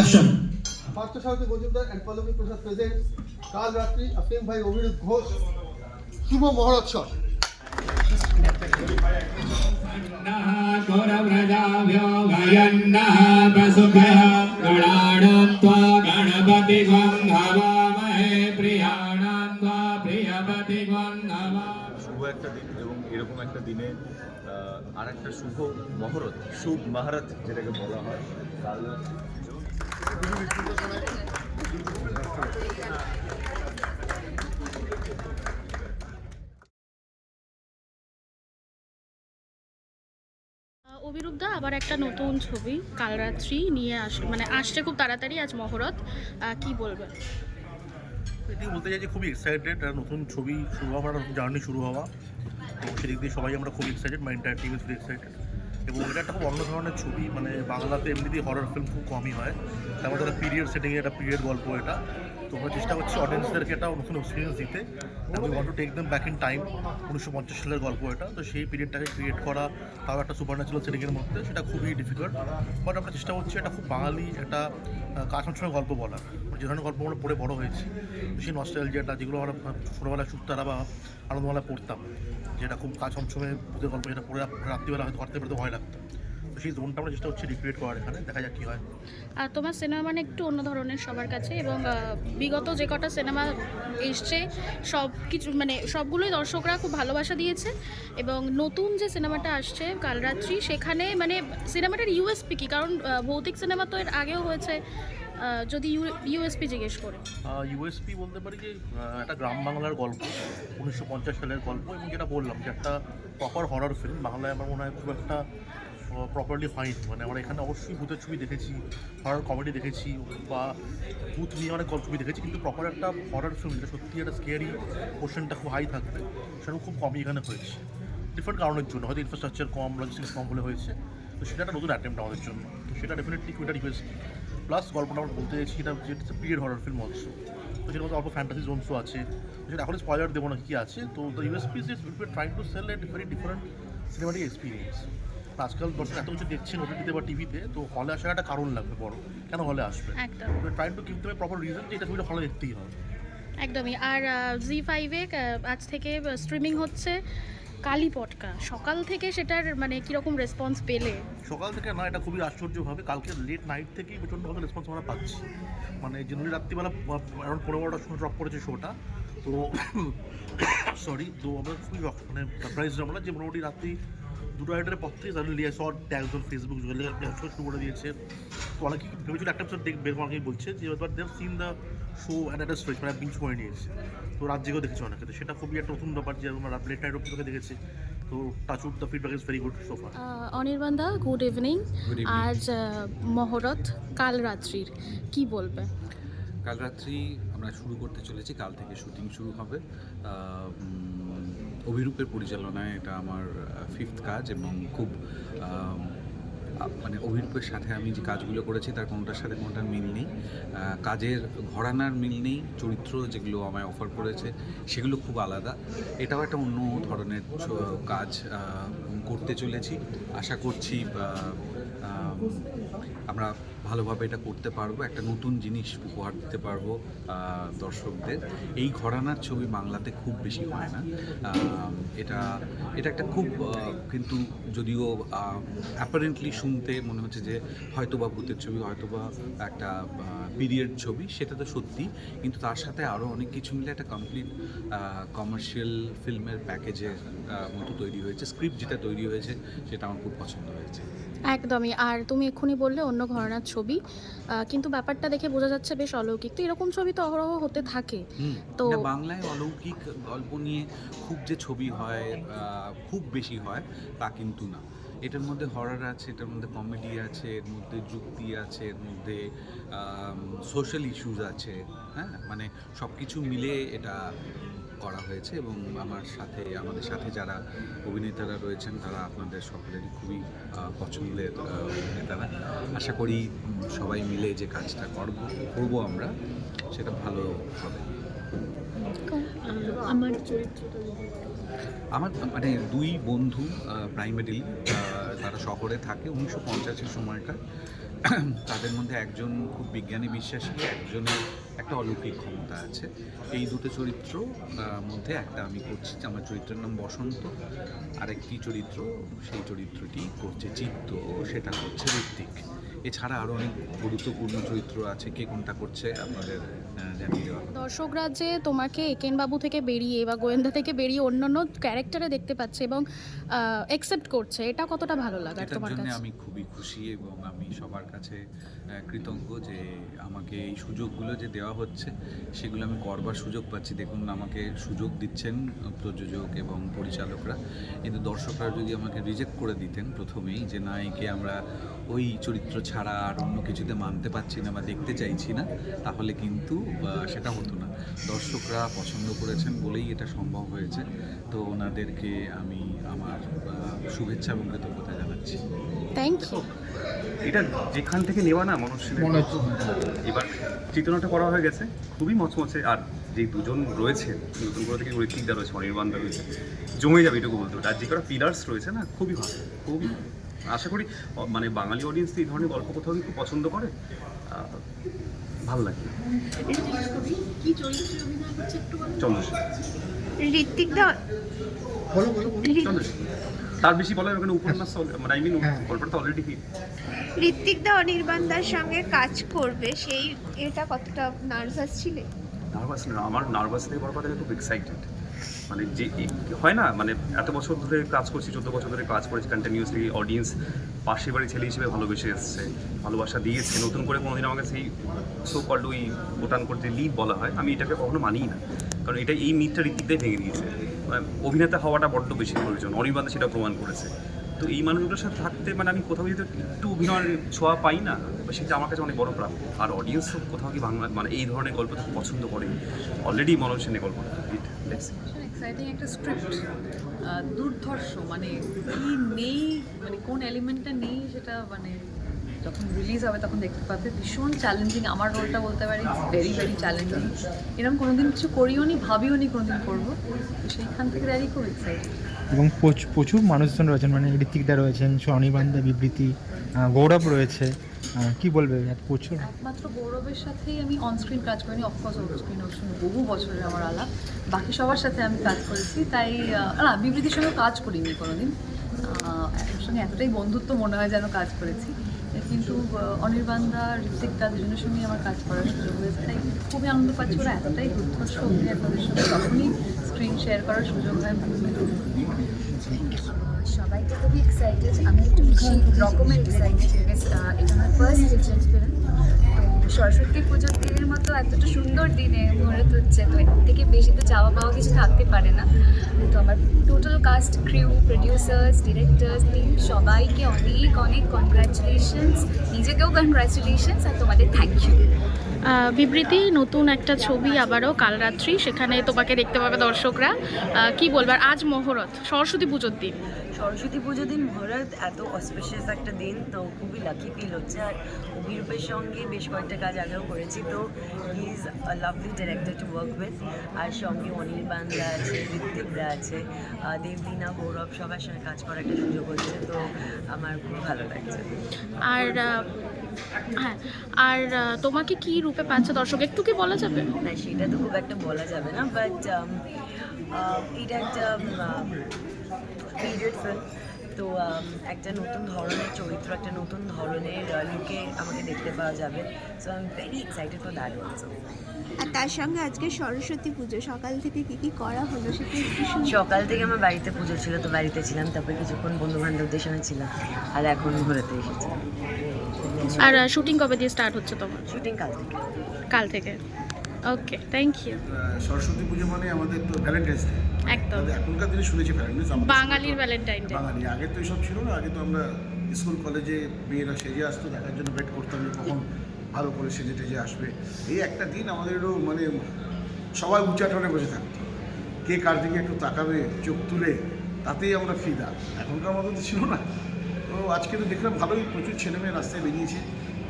Action. Parthasarathi Majumdar and Pallavi Prasad presents কাল রাত্রি a film by Abhirup Ghosh শুভ মহোৎসব। गौरव्रजाभ्यो गायन्नः प्रसुभ्यः गणानां त्वा गणपतिग्वं हवामहे प्रियाणां त्वा प्रियपतिग्वं हवामहे। শুভ একটা দিন এবং এরকম একটা দিনে আর একটা শুভ মহরত, শুভ মহরত যেটাকে বলা হয়, অভিরূপদা আবার একটা নতুন ছবি কালরাত্রি নিয়ে আসছে খুব তাড়াতাড়ি, আজ মহরত, কি বলবেন? এটি বলতে চাই যে খুবই এক্সাইটেড, নতুন ছবি শুরু হওয়া, নতুন জার্নি শুরু হওয়া, এবং সেদিক দিয়ে সবাই আমরা খুব excited, my entire team is very excited. এবং এটা একটা খুব অন্য ধরনের ছবি, মানে বাংলাতে এমনিতেই হরর ফিল্ম খুব কমই হয়, তার মধ্যে একটা পিরিয়ড সেটিংয়ে একটা পিরিয়ড গল্প এটা। তো আমরা চেষ্টা করছি অডিয়েন্সদেরকে একটা নতুন এক্সপিরিয়েন্স দিতে, we want to take them back in time. 1950 সালের গল্প এটা, তো সেই পিরিয়ডটাকে ক্রিয়েট করা, তাও একটা সুপার ন্যাচুরাল সেটিংয়ের মধ্যে, সেটা খুবই ডিফিকাল্ট। বাট আমরা চেষ্টা করছি এটা খুব বাঙালি একটা কাঠার সময় গল্প বলার, যে ধরনের গল্প আমরা পড়ে বড় হয়েছি, সেই নস্টালজিয়াটা যেগুলো আমরা ছোটোবেলায় সুক্তারা বা আনন্দমালা পড়তাম, যেটা খুব কাজ সময় ভূতের গল্প, যেটা পড়ে রাত্রিবেলা হয়তো করতে পেরে ভয় লাগতো, তো সেই জোনটা আমরা চেষ্টা করছি রিক্রিয়েট করার এখানে, দেখা যাক কী হয়। আর তোমার সিনেমা মানে একটু অন্য ধরনের সবার কাছে, এবং বিগত যে কটা সিনেমা এসছে সব কিছু মানে সবগুলোই দর্শকরা খুব ভালোবাসা দিয়েছে, এবং নতুন যে সিনেমাটা আসছে কালরাত্রি, সেখানে মানে সিনেমাটার ইউএসপি কী? কারণ ভৌতিক সিনেমা তো এর আগেও হয়েছে, যদি ইউএসপি জিজ্ঞেস করে। ইউএসপি বলতে পারি যে একটা গ্রাম বাংলার গল্প, 1950 সালের গল্প, এবং যেটা বললাম যে একটা প্রপার হরর ফিল্ম বাংলায় আমার মনে হয় খুব একটা প্রপারলি হয়নি। মানে আমরা এখানে অবশ্যই ভূতের ছবি দেখেছি, হরর কমেডি দেখেছি, বা ভূত নিয়ে অনেক ছবি দেখেছি, কিন্তু প্রপার একটা হরর ফিল্ম যেটা সত্যি একটা স্কেয়ারি পোর্শনটা খুব হাই থাকবে, সেটা খুব কমই এখানে হয়েছে, ডিফারেন্ট কারণের জন্য, হয়তো ইনফ্রাস্ট্রাকচার কম, লজিস্টিক্স কম বলে হয়েছে। তো সেটা একটা নতুন অ্যাটেম্প্ট আমাদের জন্য, তো সেটা ডেফিনেটলি ওইটা ইউএসপি। প্লাস গল্পটা আমরা বলতে চাইছি এটা যেটা পিরিয়ড হরর ফিল্ম অলসো, তো সেটার মধ্যে অল্প ফ্যান্টাসি জোনসও আছে, সেটা এখন স্পয়লার দেবো না কী আছে। তো the USP is trying to sell a very different cinematic experience. আজকাল দর্শক এত কিছু দেখছেন ওটিটিতে বা টিভিতে, তো হলে আসার একটা কারণ লাগবে বড়, কেন হলে আসবে, trying to give them proper reason যে এটা ছবিটা হলে দেখতেই হবে। একদমই। আর জি5-এ আজ থেকে স্ট্রিমিং হচ্ছে কালী পটকা, সকাল থেকে সেটার মানে কীরকম রেসপন্স পেলে? সকাল থেকে না, এটা খুবই আশ্চর্যভাবে কালকে লেট নাইট থেকেই প্রচণ্ডভাবে রেসপন্স আমরা পাচ্ছি। মানে জেনারেলি রাত্রিবেলা অ্যারাউন্ড 15-12টার সময় ড্রপ করেছে শোটা, তো সরি, তো আমরা খুবই মানে সারপ্রাইজ আমরা যে মোটামুটি রাত্রি 2-2:30 পর থেকে suddenly I saw tags on Facebook শুরু করে দিয়েছে। তো অনেকেই ভেবেছিল একটা এপিসোড দেখবে, অনেকেই বলছে যে but they have seen the show at a stretch, মানে বিঞ্জ করে নিয়েছে, তো রাত জেগেও দেখেছে অনেকে, তো সেটা খুবই একটা নতুন ব্যাপার যে আমরা লেট নাইট অব্দি তোকে দেখেছি। তো touch wood the feedback is very good so far. Anirban দা, গুড ইভিনিং। আজ মহরত কালরাত্রির কি বলবে? কাল রাত্রি আমরা শুরু করতে চলেছি, কাল থেকে শুটিং শুরু হবে। অভিরূপের পরিচালনায় এটা আমার 5th কাজ, এবং খুব মানে অভিরূপের সাথে আমি যে কাজগুলো করেছি তার কোনোটার সাথে কোনোটার মিল নেই, কাজের ঘরানার মিল নেই, চরিত্র যেগুলো আমায় অফার করেছে সেগুলো খুব আলাদা। এটাও একটা অন্য ধরনের কাজ করতে চলেছি, আশা করছি আমরা ভালোভাবে এটা করতে পারবো, একটা নতুন জিনিস উপহার দিতে পারবো দর্শকদের। এই ঘরানার ছবি বাংলাতে খুব বেশি হয় না, এটা একটা খুব কিন্তু যদিও অ্যাপারেন্টলি শুনতে মনে হচ্ছে যে হয়তো বা ভূতের ছবি, হয়তো বা একটা পিরিয়ড ছবি, সেটা তো সত্যি, কিন্তু তার সাথে আরও অনেক কিছু মিলে একটা কমপ্লিট কমার্শিয়াল ফিল্মের প্যাকেজের মতো তৈরি হয়েছে। স্ক্রিপ্ট যেটা তৈরি হয়েছে সেটা আমার খুব পছন্দ হয়েছে। একদমই। আর তুমি এক্ষুনি বললে অন্য ঘরানার ছবি, কিন্তু ব্যাপারটা দেখে বোঝা যাচ্ছে বেশ অলৌকিক, তো এরকম ছবি তো অহরহ হতে থাকে। তো বাংলায় অলৌকিক গল্প নিয়ে খুব যে ছবি হয়, খুব বেশি হয় তা কিন্তু না। এটার মধ্যে হরর আছে, এটার মধ্যে কমেডি আছে, এর মধ্যে যুক্তি আছে, এর মধ্যে সোশ্যাল ইস্যুস আছে, হ্যাঁ, মানে সব কিছু মিলে এটা করা হয়েছে। এবং আমাদের সাথে যারা অভিনেতারা রয়েছেন তারা আপনাদের সকলেরই খুবই পছন্দের অভিনেতারা। আশা করি সবাই মিলে যে কাজটা করবো আমরা, সেটা ভালো হবে। আমার মানে 2 বন্ধু প্রাইমারিলি, তারা শহরে থাকে, 1950-এর সময়কার, তাদের মধ্যে একজন খুব বিজ্ঞানী বিশ্বাসী, একজনের একটা অলৌকিক ক্ষমতা আছে। এই দুটো চরিত্র মধ্যে একটা আমি করছি, আমার চরিত্রের নাম বসন্ত, আরেকটি চরিত্র, সেই চরিত্রটি করছে চিত্ত, সেটা করছে ঋত্বিক। এছাড়া আরও অনেক গুরুত্বপূর্ণ চরিত্র আছে, কে কোনটা করছে আপনাদের জানিয়ে দেওয়া হবে। দর্শকরা যে তোমাকে একেনবাবু থেকে বেরিয়ে বা গোয়েন্দা থেকে বেরিয়ে অন্যান্য ক্যারেক্টারে দেখতে পাচ্ছে এবং অ্যাকসেপ্ট করছে, এটা কতটা ভালো লাগার এটার তোমার জন্য কাছে? আমি খুবই খুশি এবং আমি সবার কাছে কৃতজ্ঞ যে আমাকে এই সুযোগগুলো যে দেওয়া হচ্ছে সেগুলো আমি করবার সুযোগ পাচ্ছি। দেখুন, আমাকে সুযোগ দিচ্ছেন প্রযোজক এবং পরিচালকরা, কিন্তু দর্শকরা যদি আমাকে রিজেক্ট করে দিতেন প্রথমেই যে না, একে আমরা ওই চরিত্র ছাড়া আর অন্য কিছুতে মানতে পারছি না বা দেখতে চাইছি না, তাহলে কিন্তু সেটা হতো না। দর্শকরা পছন্দ করেছেন বলেই এটা সম্ভব হয়েছে। তো ওনাদেরকে আমি আমার শুভেচ্ছা এবং কৃতজ্ঞতা জানাচ্ছি। Thank you. এটা যেখান থেকে নেওয়া না মানুষের এবার চিত্রনাট্য করা হয়ে গেছে, খুবই মচমচে। আর যে দুজন রয়েছে নতুন করে থেকে ঋত্বিকদা রয়েছে, অনির্বাণদা রয়েছে, জমে যাবে এটুকু বলতে পারি। আর যে কটা পিলার্স রয়েছে না, খুবই ভালো, খুবই আশা করি মানে বাঙালি অডিয়েন্স এই ধরনের গল্প কোথাও খুব পছন্দ করে, ভালো লাগে। চন্দ্রশেখর, ঋত্বিক দা, বলো বলো বলো। চন্দ্রশেখর তার বেশি বলার ওখানে উপন্যাস, মানে আই মিন গল্পটা তো অলরেডি হিট। ঋত্বিক দা অনির্বাণ দার সঙ্গে কাজ করবে, সেই এটা কতটা নার্ভাস ছিলে? নার্ভাস না, আমার নার্ভাস থেকে বড় কথা খুব এক্সাইটেড। মানে যে হয় না, মানে এত বছর ধরে কাজ করছি, 14 বছর ধরে কাজ করেছি কন্টিনিউসলি, অডিয়েন্স পাশের বাড়ি ছেলে হিসেবে ভালোবেসে এসছে, ভালোবাসা দিয়েছে। নতুন করে কোনোদিন আমাকে সেই সো কল্ড ওই বোটান করতে লিড বলা হয়, আমি এটাকে কখনো মানিই না, কারণ এটা এই মিথটা ঋত্বিকটাই ভেঙে দিয়েছে। অভিনেতা হওয়াটা বড্ড বেশি প্রয়োজন, অনির্বাণ সেটা প্রমাণ করেছে। তো এই মানুষগুলোর সাথে থাকতে মানে আমি কোথাও যদি একটু অভিনয়ের ছোঁয়া পাই না, সেটা আমার কাছে অনেক বড় প্রাপ্য। আর অডিয়েন্সও কোথাও কি বাংলা মানে এই ধরনের গল্প খুব পছন্দ করে, অলরেডি মনোজ সেনে গল্পটা হিট। এক্সাইটিং একটা স্ক্রিপ্ট, দুর্ধর্ষ, মানে কি নেই, মানে কোন এলিমেন্টটা নেই সেটা মানে যখন রিলিজ হবে তখন দেখতে পাবে। ভীষণ চ্যালেঞ্জিং, আমার রোলটা বলতে পারি ভেরি ভেরি চ্যালেঞ্জিং। এরকম কোনোদিন কিছু করিও নি, ভাবিও নি কোনোদিন করবো, তো সেইখান থেকে দাঁড়িয়ে খুব এক্সাইটেড। এবং প্রচুর মানুষজন রয়েছেন, মানে ঋত্বিকদা রয়েছেন, অনির্বাণদা, বিবৃতি, গৌরব রয়েছে, কি বলবে প্রচুর। একমাত্র গৌরবের সাথেই আমি অনস্ক্রিন কাজ করিনি, অফকোর্স অনস্ক্রিন ওর সঙ্গে বহু বছরের আমার আলাপ, বাকি সবার সাথে আমি কাজ করেছি। তাই না, বিবৃতির সঙ্গেও কাজ করিনি কোনোদিন, ওর সঙ্গে এতটাই বন্ধুত্ব মনে হয় যেন কাজ করেছি। কিন্তু অনির্বাণদা, ঋত্বিকদা দুজনের সঙ্গেই আমার কাজ করার সুযোগ হয়েছে, তাই খুবই আনন্দ পাচ্ছি। ওরা এতটাই দুর্ধর্ষ অভিনয়, তাদের সঙ্গে যখনই স্ক্রিন শেয়ার করার সুযোগ হয় ভালো লাগে। সবাই তো খুবই এক্সাইটেড, আমি একটু বেশি রকমের এক্সাইটেড, বিকজ এটা আমার ফার্স্ট ফিচার ফিল্ম। তো সরস্বতী পুজোর দিনের মতো এতটা সুন্দর দিনে মুহূর্ত হচ্ছে, তো এর থেকে বেশি তো চাওয়া পাওয়া কিছু থাকতে পারে না। তো আমার total cast, crew, producers, directors, team সবাইকে অনেক অনেক কনগ্রাচুলেশনস, নিজেকেও কনগ্রাচুলেশনস, আর তোমাদের থ্যাংক ইউ। বিবৃতি নতুন একটা ছবি আবারও কাল রাত্রি, সেখানে তোমাকে দেখতে পাবে দর্শকরা, কি বলবার? আজ মহরত, সরস্বতী পুজোর দিন। সরস্বতী পুজোর দিন মহরত, এত অসপিশিয়াস একটা দিন, তো খুবই লাকি ফিল হচ্ছে। আর অভিরূপের সঙ্গে বেশ কয়েকটা কাজ আগেও করেছি, তো he is a lovely director to work with. আর সঙ্গে অনির্বাণদা আছে, ঋত্বিকদা আছে, দেবদিনা, গৌরব, সবার সঙ্গে কাজ করার একটা সুযোগ হচ্ছে, তো আমার খুব ভালো লাগছে। আর হ্যাঁ, আর তোমাকে কি রূপে পাচ্ছে দর্শক, একটু কি বলা যাবে? না, সেটা তো খুব একটা বলা যাবে না, বাট এটা একটা পিরিয়ড ফিল্ম, তো একটা নতুন ধরনের চরিত্র, একটা নতুন ধরনের লুকে আমাকে দেখতে পাওয়া যাবে। So I am very excited for that also. আর তার সঙ্গে আজকে সরস্বতী পুজো, সকাল থেকে কি কি করা হলো সেটা একটু শুনি। সকাল থেকে আমার বাড়িতে পুজো ছিল, তো বাড়িতে ছিলাম, তারপরে কিছুক্ষণ বন্ধু বান্ধবদের সঙ্গে ছিলাম, আর এখন ঘুরেতে এসেছি। আর শুটিং কবে দিয়ে স্টার্ট হচ্ছে তোমার? শুটিং কাল থেকে। কাল থেকে, ওকে, থ্যাংক ইউ। সরস্বতী পুজো মানে আমাদের তো ভ্যালেন্টাইন্স ডে, একদম এখনকার দিনে শুনেছি ভ্যালেন্টাইন্স, বাঙালির ভ্যালেন্টাইন ডে। বাঙালি আগে তো এইসব ছিল না। আগে তো আমরা স্কুল কলেজে মেয়েরা সেজে আসতো, দেখার জন্য ওয়েট করতাম যে কখন ভালো করে সেজে টেজে আসবে। এই একটা দিন আমাদেরও মানে সবাই উচ্চাটনে বসে থাকতো, কে কার দিকে একটু তাকাবে চোখ তুলে, তাতেই আমরা ফিদা। এখনকার মতো তো ছিল না। তো আজকে তো দেখলাম ভালোই, প্রচুর ছেলেমেয়ে রাস্তায় বেরিয়েছে,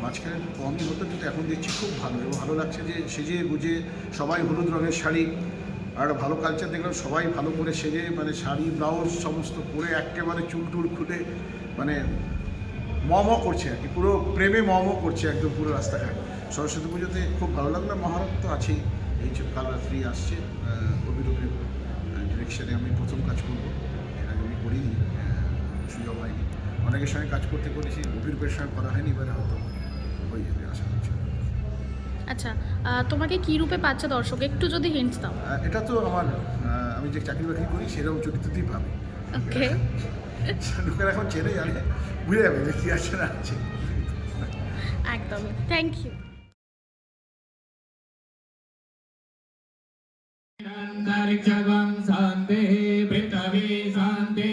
মাঝখানে একটু কমই হতো, কিন্তু এখন দেখছি খুব ভালো, এবং ভালো লাগছে যে সেজে গুজে সবাই হলুদ রঙের শাড়ি, আর ভালো কালচার দেখলাম, সবাই ভালো করে সেজে মানে শাড়ি ব্লাউজ সমস্ত পরে একেবারে চুল টুল খুলে মানে করছে আর কি, পুরো প্রেমে করছে একদম পুরো রাস্তাঘাট। সরস্বতী পুজোতে খুব ভালো লাগলো, মহারত তো আছেই, এই যে কাল রাত্রি আসছে, অভিরূপের ডিরেকশনে আমি প্রথম কাজ করবো, এর আগে আমি করিনি, সুযোগ হয়নি, অনেকের সঙ্গে কাজ করতে করেছি, অভিরূপের সঙ্গে করা হয়নি, এবারে হয়তো হয়ে যাবে আশা করছি। আচ্ছা, তোমাকে কী রূপে পাচ্ছে দর্শক, একটু যদি হিন্টস দাও। এটা তো আমার আমি যে চাকরি বাকরি করি সেরকম চরিত্রতেই পাবে। ওকে, লোকেরা এখন চেনে জানে, বুঝে যাবে যে কী আছে না আছে। একদমই, থ্যাংক ইউ। अन्तरिक्षं शान्तिः पृथिवी शान्तिः